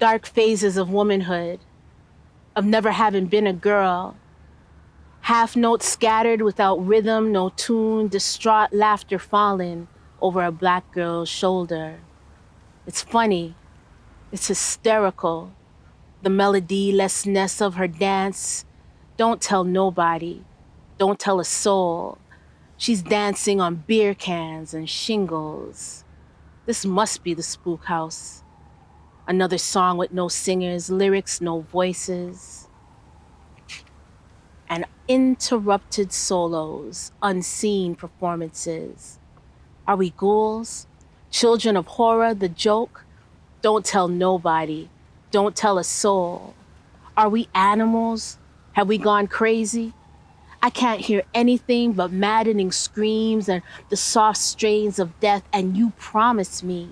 dark phases of womanhood, of never having been a girl. Half notes scattered without rhythm, no tune, distraught laughter falling over a black girl's shoulder. It's funny, it's hysterical. The melody-lessness of her dance. Don't tell nobody, don't tell a soul. She's dancing on beer cans and shingles. This must be the spook house. Another song with no singers, lyrics, no voices. And interrupted solos, unseen performances. Are we ghouls? Children of horror, the joke? Don't tell nobody, don't tell a soul. Are we animals? Have we gone crazy? I can't hear anything but maddening screams and the soft strains of death, and you promised me.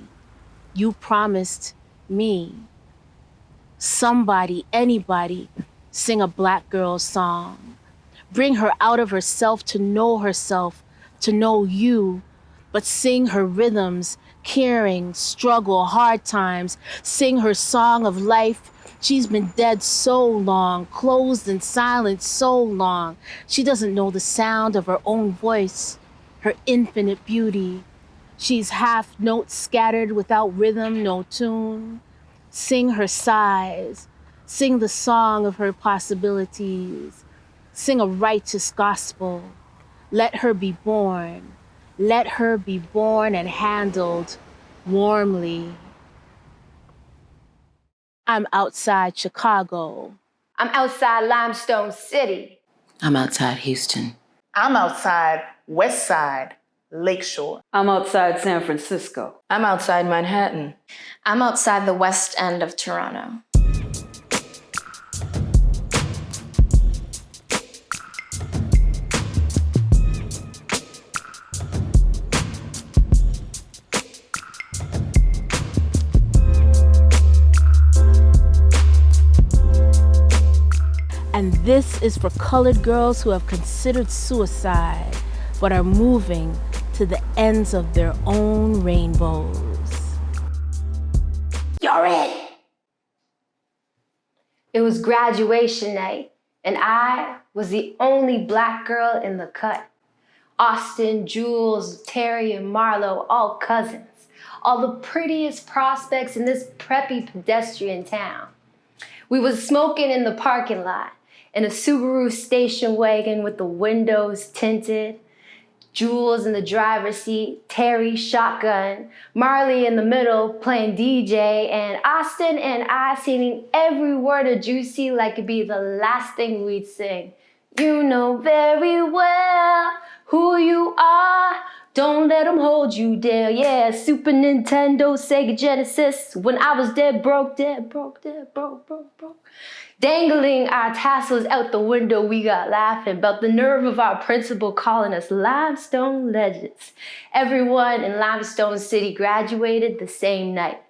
You promised me. Somebody, anybody, sing a black girl's song. Bring her out of herself, to know you, but sing her rhythms, caring, struggle, hard times. Sing her song of life. She's been dead so long, closed and silent so long. She doesn't know the sound of her own voice, her infinite beauty. She's half notes scattered without rhythm, no tune. Sing her sighs, sing the song of her possibilities. Sing a righteous gospel. Let her be born. Let her be born and handled warmly. I'm outside Chicago. I'm outside Limestone City. I'm outside Houston. I'm outside West Side, Lakeshore. I'm outside San Francisco. I'm outside Manhattan. I'm outside the West End of Toronto. And this is for colored girls who have considered suicide, but are moving to the ends of their own rainbows. You're it! It was graduation night, and I was the only black girl in the cut. Austin, Jules, Terry, and Marlo, all cousins. All the prettiest prospects in this preppy pedestrian town. We was smoking in the parking lot, in a Subaru station wagon with the windows tinted. Jules in the driver's seat, Terry shotgun, Marley in the middle playing DJ, and Austin and I singing every word of Juicy like it'd be the last thing we'd sing. You know very well who you are. Don't let them hold you down. Yeah, Super Nintendo, Sega Genesis. When I was dead broke, broke. Dangling our tassels out the window, we got laughing about the nerve of our principal calling us limestone legends. Everyone in Limestone City graduated the same night.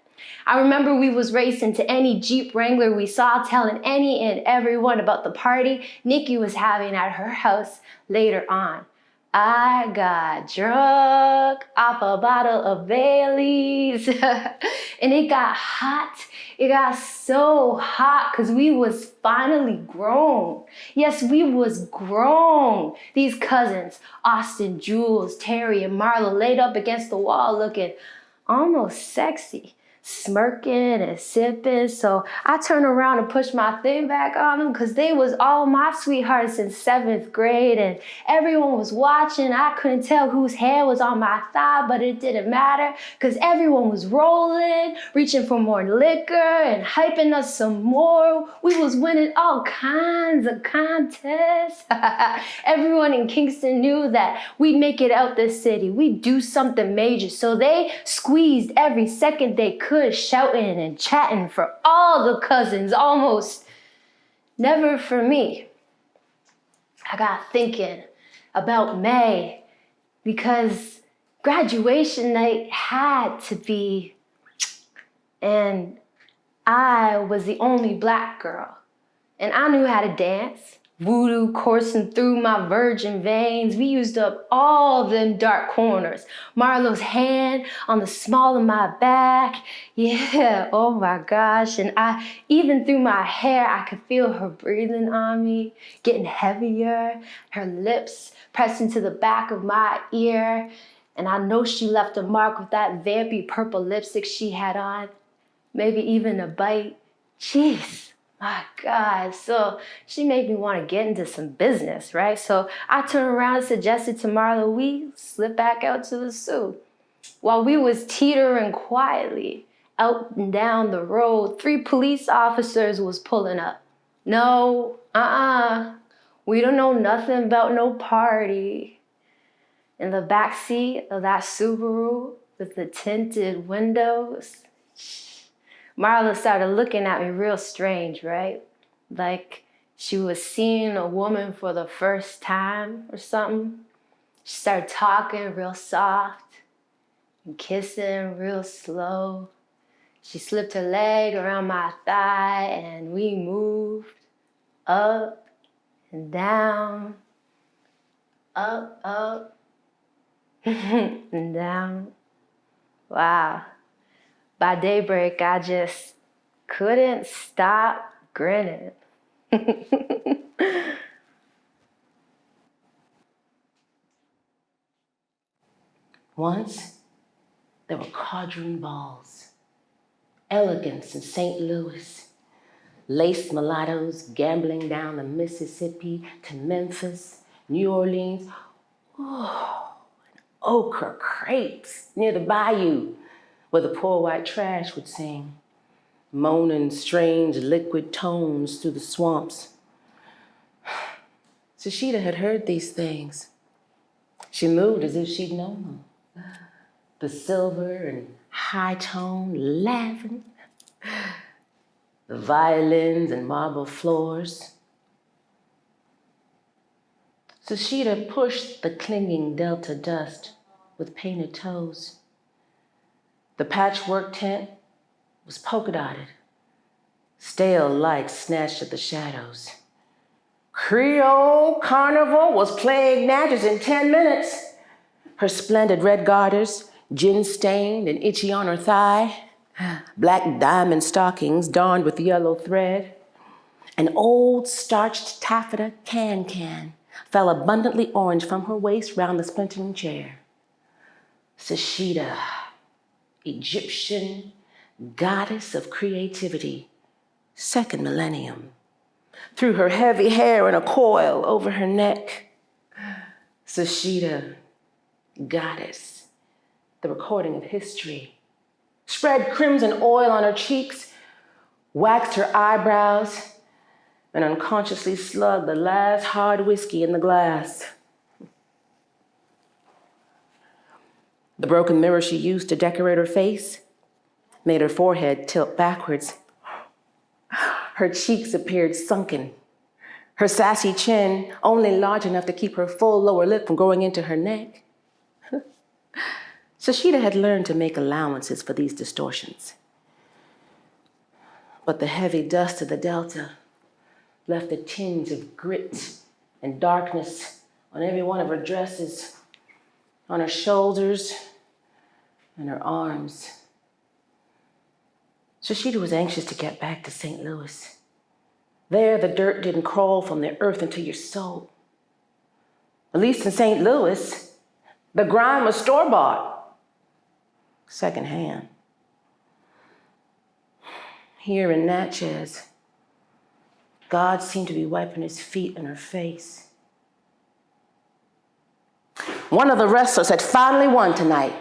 I remember we was racing to any Jeep Wrangler we saw, telling any and everyone about the party Nikki was having at her house later on. I got drunk off a bottle of Bailey's and it got hot. It got so hot because we was finally grown. Yes, we was grown. These cousins, Austin, Jules, Terry, and Marlo laid up against the wall looking almost sexy. Smirking and sipping, so I turned around and pushed my thing back on them because they was all my sweethearts in 7th grade and everyone was watching. I couldn't tell whose hair was on my thigh, but it didn't matter because everyone was rolling, reaching for more liquor and hyping us some more. We was winning all kinds of contests. Everyone in Kingston knew that we'd make it out this city. We'd do something major, so they squeezed every second they could, shouting and chatting for all the cousins, almost never for me. I got thinking about May because graduation night had to be, and I was the only black girl, and I knew how to dance. Voodoo coursing through my virgin veins. We used up all them dark corners. Marlo's hand on the small of my back. Yeah, oh my gosh. And even through my hair, I could feel her breathing on me, getting heavier, her lips pressing to the back of my ear. And I know she left a mark with that vampy purple lipstick she had on, maybe even a bite. Jeez, my God. So she made me want to get into some business, right? So I turned around and suggested to Marla we slip back out to the zoo. While we was teetering quietly out and down the road, 3 police officers was pulling up. No, we don't know nothing about no party. In the back seat of that Subaru with the tinted windows, Marla started looking at me real strange, right? Like she was seeing a woman for the first time or something. She started talking real soft and kissing real slow. She slipped her leg around my thigh and we moved up and down, up, and down. Wow. By daybreak, I just couldn't stop grinning. Once, there were quadroon balls, elegance in St. Louis, lace mulattoes gambling down the Mississippi to Memphis, New Orleans, ochre crepes near the bayou where the poor white trash would sing, moaning strange liquid tones through the swamps. Sashida had heard these things. She moved as if she'd known them. The silver and high tone laughing, the violins and marble floors. Sashida pushed the clinging delta dust with painted toes. The patchwork tent was polka dotted. Stale lights snatched at the shadows. Creole Carnival was playing Natchez in 10 minutes. Her splendid red garters, gin-stained and itchy on her thigh, black diamond stockings darned with yellow thread. An old starched taffeta can fell abundantly orange from her waist round the splintering chair. Sashida, Egyptian goddess of creativity, 2nd millennium, threw her heavy hair in a coil over her neck. Sashida, goddess, the recording of history, spread crimson oil on her cheeks, waxed her eyebrows, and unconsciously slugged the last hard whiskey in the glass. The broken mirror she used to decorate her face made her forehead tilt backwards. Her cheeks appeared sunken, her sassy chin only large enough to keep her full lower lip from growing into her neck. Sashida had learned to make allowances for these distortions. But the heavy dust of the Delta left a tinge of grit and darkness on every one of her dresses, on her shoulders and her arms. Sashida was anxious to get back to St. Louis. There, the dirt didn't crawl from the earth into your soul. At least in St. Louis, the grime was store-bought, secondhand. Here in Natchez, God seemed to be wiping his feet in her face. One of the wrestlers had finally won tonight.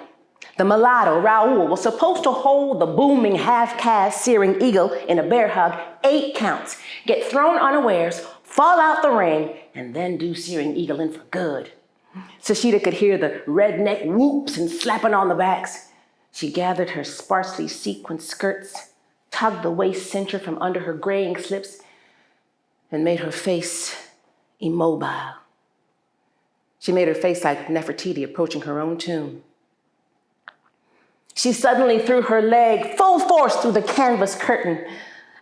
The mulatto, Raoul, was supposed to hold the booming half-cast searing eagle in a bear hug 8 counts, get thrown unawares, fall out the ring, and then do searing eagle in for good. Sashida could hear the redneck whoops and slapping on the backs. She gathered her sparsely sequined skirts, tugged the waist cincher from under her graying slips, and made her face immobile. She made her face like Nefertiti approaching her own tomb. She suddenly threw her leg full force through the canvas curtain.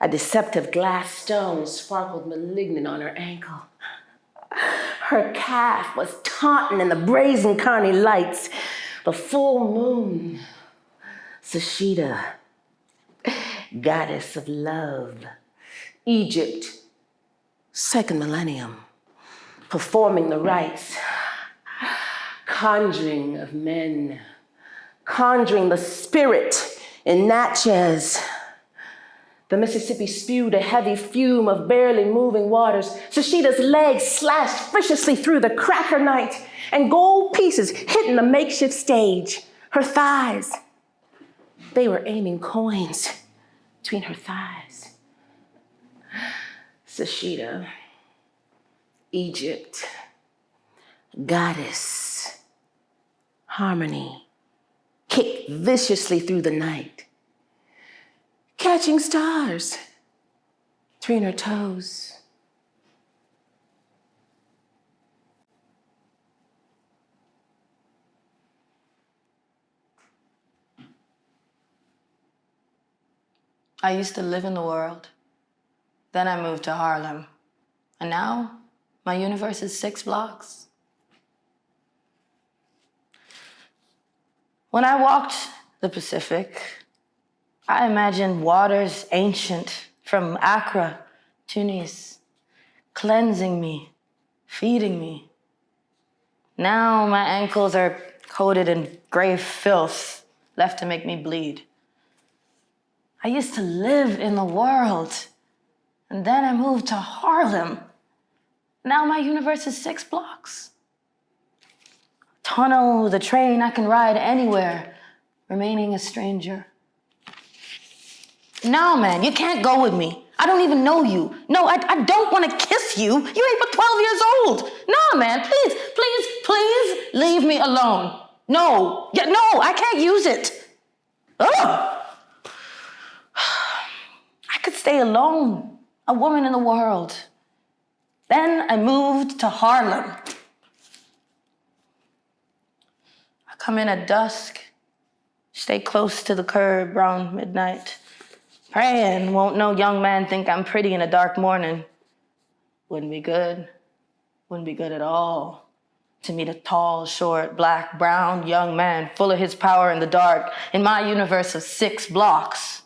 A deceptive glass stone sparkled malignant on her ankle. Her calf was taunting in the brazen carny lights. The full moon, Sashida, goddess of love. Egypt, second millennium, performing the rites, conjuring of men, conjuring the spirit in Natchez. The Mississippi spewed a heavy fume of barely moving waters. Sashida's legs slashed viciously through the cracker night, and gold pieces hitting the makeshift stage. Her thighs, they were aiming coins between her thighs. Sashida, Egypt, goddess, harmony, kicked viciously through the night, catching stars between her toes. I used to live in the world. Then I moved to Harlem. And now my universe is 6 blocks. When I walked the Pacific, I imagined waters ancient from Accra, Tunis, cleansing me, feeding me. Now my ankles are coated in gray filth, left to make me bleed. I used to live in the world, and then I moved to Harlem. Now my universe is 6 blocks. Tunnel, the train, I can ride anywhere, remaining a stranger. No, man, you can't go with me. I don't even know you. No, I don't want to kiss you. You ain't but 12 years old. No, man, please, leave me alone. No, I can't use it. Ugh. I could stay alone, a woman in the world. Then I moved to Harlem. I come in at dusk, stay close to the curb around midnight, praying won't no young man think I'm pretty in a dark morning. Wouldn't be good at all to meet a tall, short, black, brown young man full of his power in the dark in my universe of 6 blocks.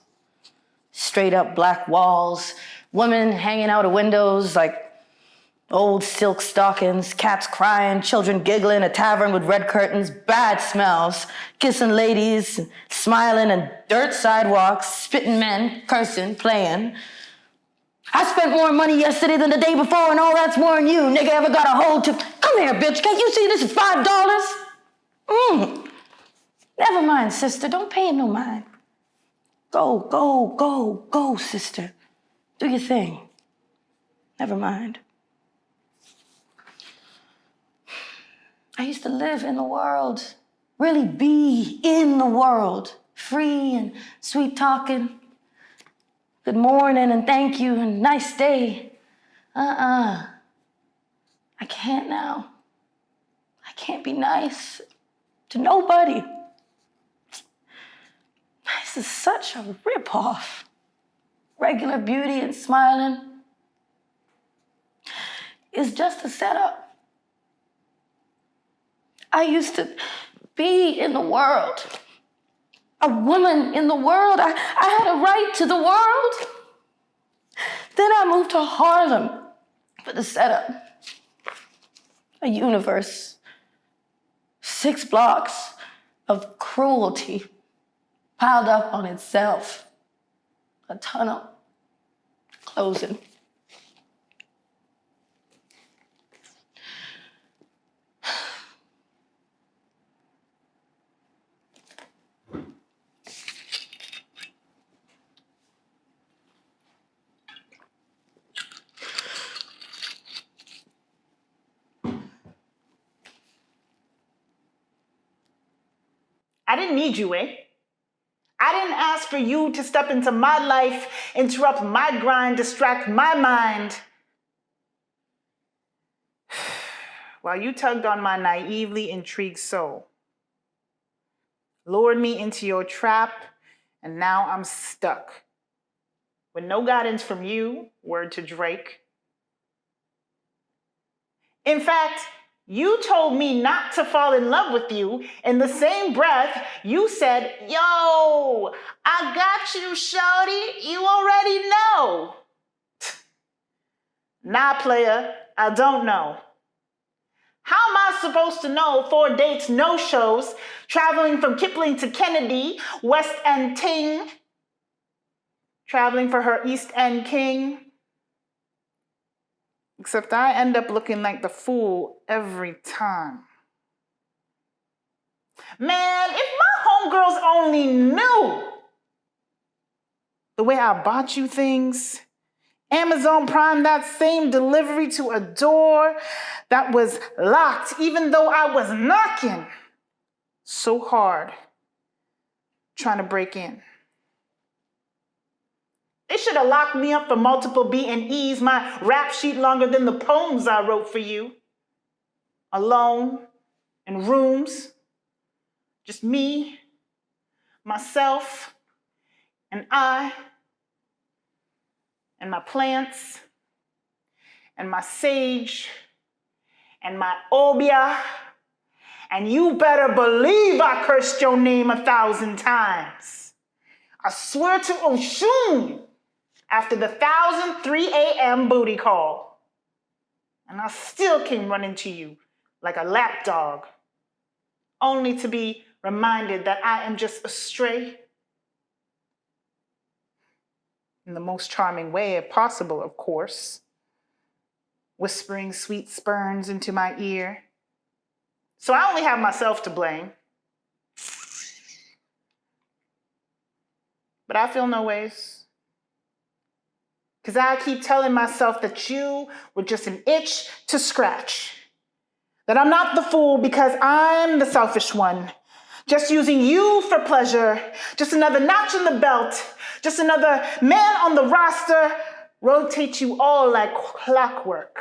Straight up black walls, women hanging out of windows like old silk stockings, cats crying, children giggling, a tavern with red curtains, bad smells, kissing ladies, smiling, and dirt sidewalks, spitting men, cursing, playing. I spent more money yesterday than the day before, and all that's more than you, nigga, ever got a hold to. Come here, bitch, can't you see this is $5? Never mind, sister, don't pay him no mind. Go, sister. Do your thing. Never mind. I used to live in the world, really be in the world, free and sweet talking. Good morning and thank you and nice day. I can't now. I can't be nice to nobody. This is such a ripoff. Regular beauty and smiling is just a setup. I used to be in the world, a woman in the world. I had a right to the world. Then I moved to Harlem for the setup. A universe, 6 blocks of cruelty piled up on itself. A tunnel closing. I didn't need you, eh? I didn't ask for you to step into my life, interrupt my grind, distract my mind. While you tugged on my naively intrigued soul, lured me into your trap, and now I'm stuck. With no guidance from you, word to Drake. In fact, You told me not to fall in love with you. In the same breath, you said, yo, I got you, shorty. You already know. Nah, player, I don't know. How am I supposed to know 4 dates, no shows, traveling from Kipling to Kennedy, West End ting, traveling for her East End king? Except I end up looking like the fool every time. Man, if my homegirls only knew the way I bought you things, Amazon Prime that same delivery to a door that was locked even though I was knocking so hard trying to break in. They should have locked me up for multiple B&Es, my rap sheet longer than the poems I wrote for you. Alone, in rooms, just me, myself, and I, and my plants, and my sage, and my obia, and you better believe I cursed your name 1,000 times. I swear to Oshun after the 1,003 a.m. booty call. And I still came running to you like a lapdog, only to be reminded that I am just a stray. In the most charming way possible, of course, whispering sweet spurns into my ear. So I only have myself to blame. But I feel no ways. Because I keep telling myself that you were just an itch to scratch. That I'm not the fool because I'm the selfish one. Just using you for pleasure. Just another notch in the belt. Just another man on the roster. Rotate you all like clockwork.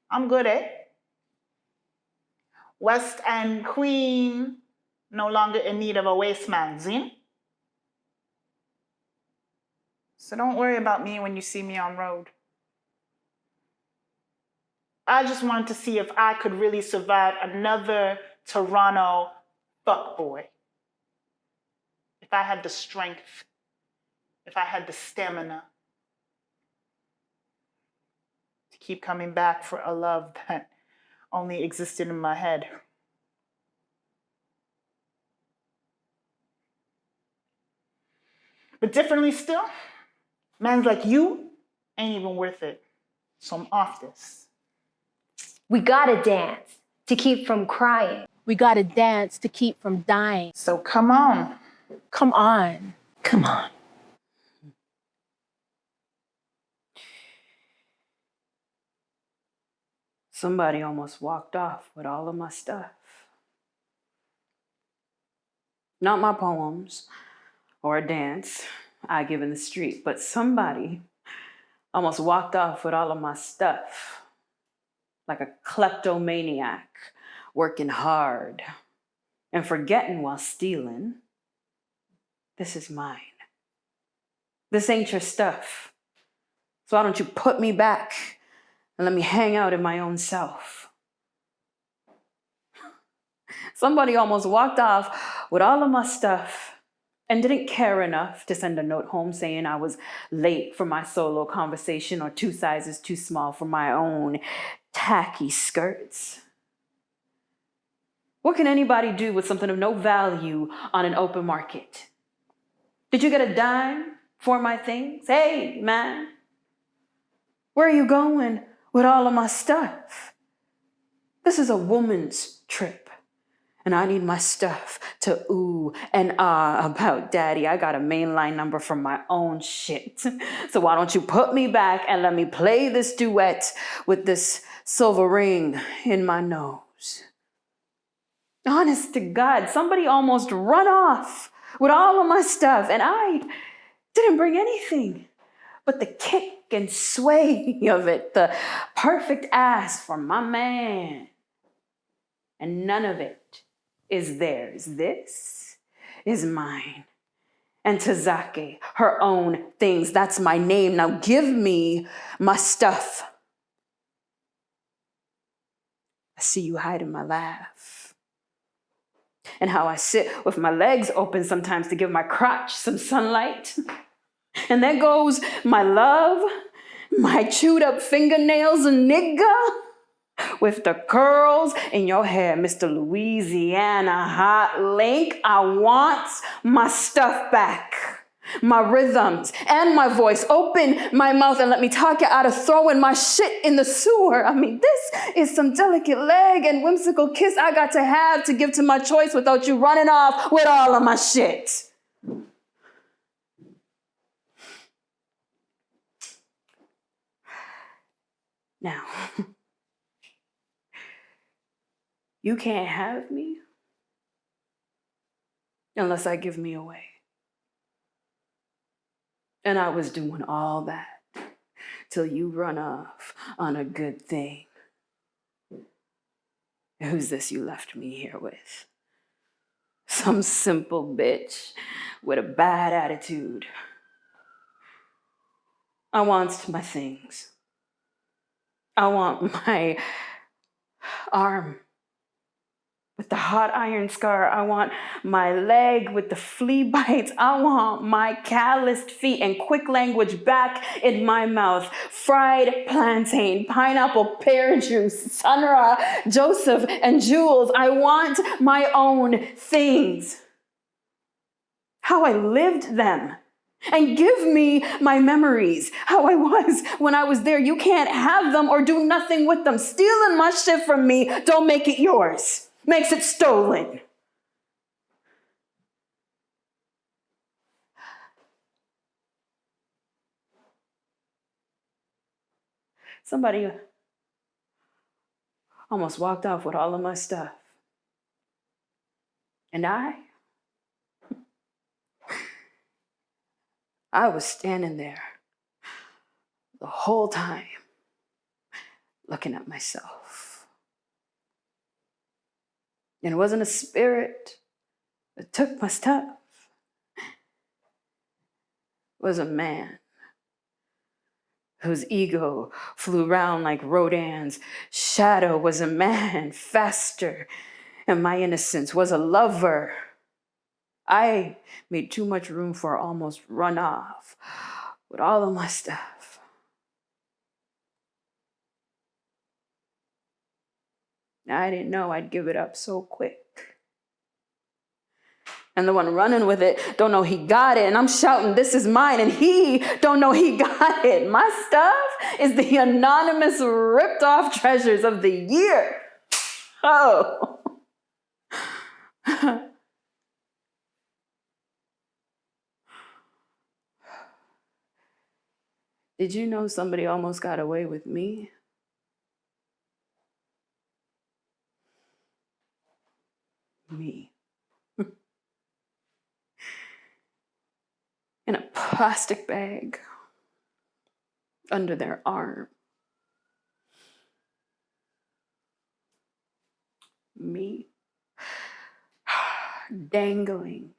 I'm good, eh? West End queen, no longer in need of a waist magazine. So don't worry about me when you see me on road. I just wanted to see if I could really survive another Toronto fuckboy. If I had the strength, if I had the stamina to keep coming back for a love that only existed in my head. But differently still, mans like you ain't even worth it. So I'm off this. We gotta dance to keep from crying. We gotta dance to keep from dying. So come on. Come on. Come on. Somebody almost walked off with all of my stuff. Not my poems or a dance I give in the street, but somebody almost walked off with all of my stuff. Like a kleptomaniac, working hard and forgetting while stealing. This is mine. This ain't your stuff. So why don't you put me back and let me hang out in my own self? Somebody almost walked off with all of my stuff and didn't care enough to send a note home saying I was late for my solo conversation or 2 sizes too small for my own tacky skirts. What can anybody do with something of no value on an open market? Did you get a dime for my things? Hey, man, where are you going with all of my stuff? This is a woman's trip, and I need my stuff to ooh and ah about daddy. I got a mainline number from my own shit. So why don't you put me back and let me play this duet with this silver ring in my nose? Honest to God, somebody almost run off with all of my stuff, and I didn't bring anything but the kick and sway of it, the perfect ass for my man. And none of it is theirs. This is mine. And Ntozake, her own things. That's my name. Now give me my stuff. see you hiding my laugh. And how I sit with my legs open sometimes to give my crotch some sunlight. And there goes my love, my chewed up fingernails, nigga, with the curls in your hair, Mr. Louisiana Hot Link. I want my stuff back. My rhythms and my voice. Open my mouth and let me talk you out of throwing my shit in the sewer. I mean, this is some delicate leg and whimsical kiss I got to have to give to my choice without you running off with all of my shit. Now, you can't have me unless I give me away. And I was doing all that till you run off on a good thing. Who's this you left me here with? Some simple bitch with a bad attitude. I want my things. I want my arm with the hot iron scar. I want my leg with the flea bites. I want my calloused feet and quick language back in my mouth. Fried plantain, pineapple pear juice, Sunra, Joseph, and Jules. I want my own things. How I lived them. And give me my memories, how I was when I was there. You can't have them or do nothing with them. Stealing my shit from me don't make it yours. Makes it stolen. Somebody almost walked off with all of my stuff. And I was standing there the whole time looking at myself. And it wasn't a spirit that took my stuff. It was a man whose ego flew round like Rodin's shadow, was a man faster, and my innocence was a lover. I made too much room for almost run off with all of my stuff. I didn't know I'd give it up so quick. And the one running with it don't know he got it, and I'm shouting, this is mine, and he don't know he got it. My stuff is the anonymous ripped off treasures of the year. Oh. Did you know somebody almost got away with me? Me. In a plastic bag under their arm. Me. Dangling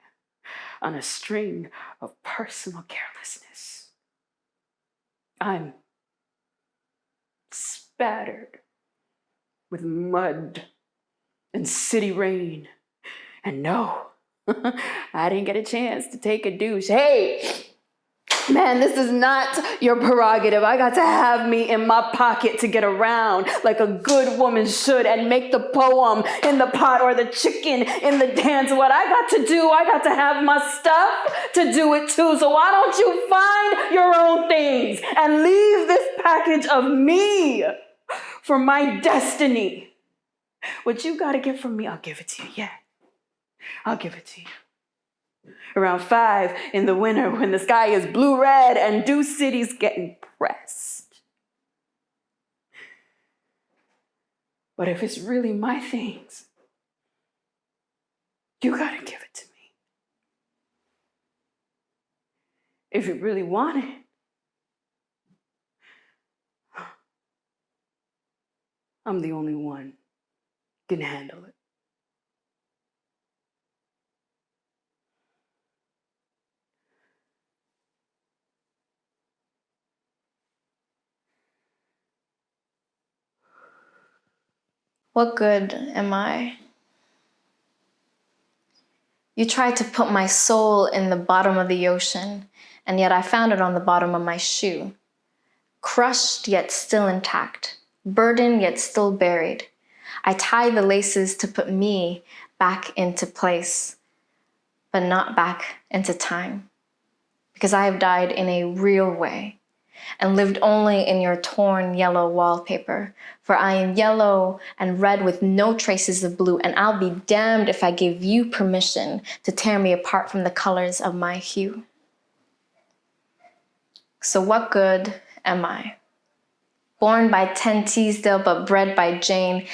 on a string of personal carelessness. I'm spattered with mud and city rain. And no, I didn't get a chance to take a douche. Hey, man, this is not your prerogative. I got to have me in my pocket to get around like a good woman should and make the poem in the pot or the chicken in the dance. What I got to do, I got to have my stuff to do it too. So why don't you find your own things and leave this package of me for my destiny? What you got to get from me, I'll give it to you. Yeah, I'll give it to you. Around 5 in the winter when the sky is blue-red and Dew City's getting pressed. But if it's really my things, you gotta give it to me. If you really want it, I'm the only one who can handle it. What good am I? You tried to put my soul in the bottom of the ocean, and yet I found it on the bottom of my shoe. Crushed yet still intact, burdened yet still buried. I tie the laces to put me back into place, but not back into time. Because I have died in a real way and lived only in your torn yellow wallpaper. For I am yellow and red with no traces of blue, and I'll be damned if I give you permission to tear me apart from the colors of my hue. So what good am I? Born by 10 Teasdale, but bred by Jane.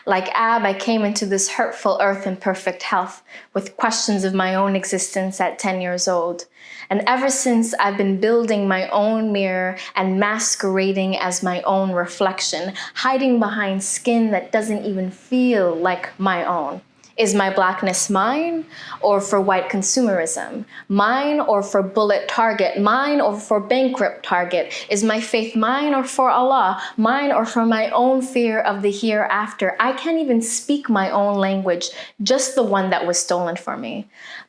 Like Ab, I came into this hurtful earth in perfect health, with questions of my own existence at 10 years old. And ever since, I've been building my own mirror and masquerading as my own reflection, hiding behind skin that doesn't even feel like my own. Is my blackness mine or for white consumerism? Mine or for bullet Target? Mine or for bankrupt Target? Is my faith mine or for Allah? Mine or for my own fear of the hereafter? I can't even speak my own language, just the one that was stolen from me.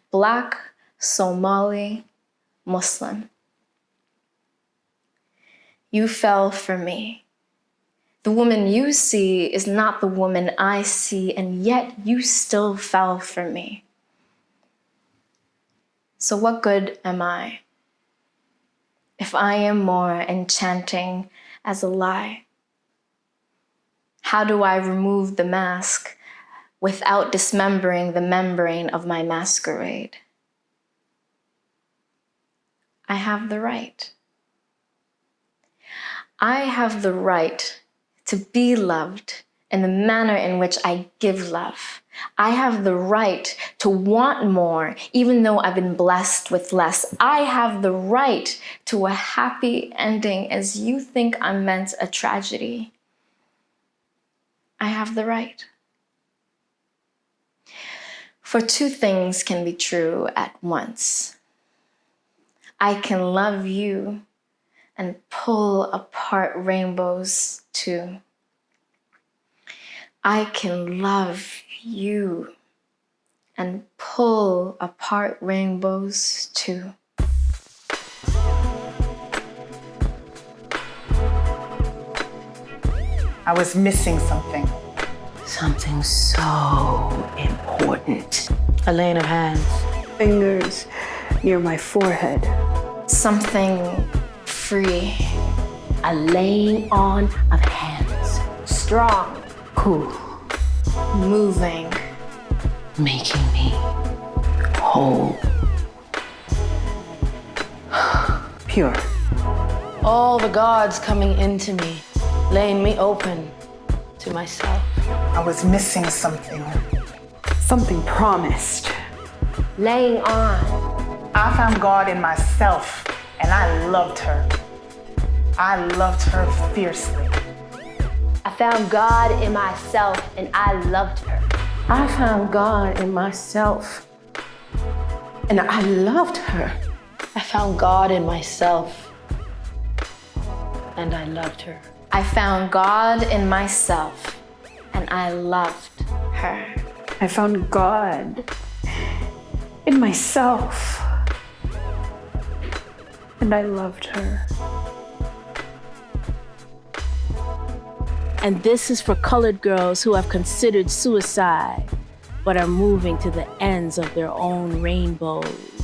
Black, Somali, Muslim. You fell for me. The woman you see is not the woman I see, and yet you still fell for me. So what good am I if I am more enchanting as a lie? How do I remove the mask without dismembering the membrane of my masquerade? I have the right. I have the right to be loved in the manner in which I give love. I have the right to want more, even though I've been blessed with less. I have the right to a happy ending as you think I'm meant a tragedy. I have the right. For two things can be true at once. I can love you and pull apart rainbows too. I can love you and pull apart rainbows too. I was missing something. Something so important. A laying of hands. Fingers near my forehead. Something free. A laying on of hands. Strong. Cool. Moving. Making me whole. Pure. All the gods coming into me, laying me open to myself. I was missing something. Something promised. Laying on. I found God in myself, and I loved her. I loved her fiercely. I found God in myself and I loved her. I found God in myself, and I loved her. I found God in myself, and I loved her. I found God in myself and I loved her. I found God in myself, and I loved her. And this is for colored girls who have considered suicide, but are moving to the ends of their own rainbows.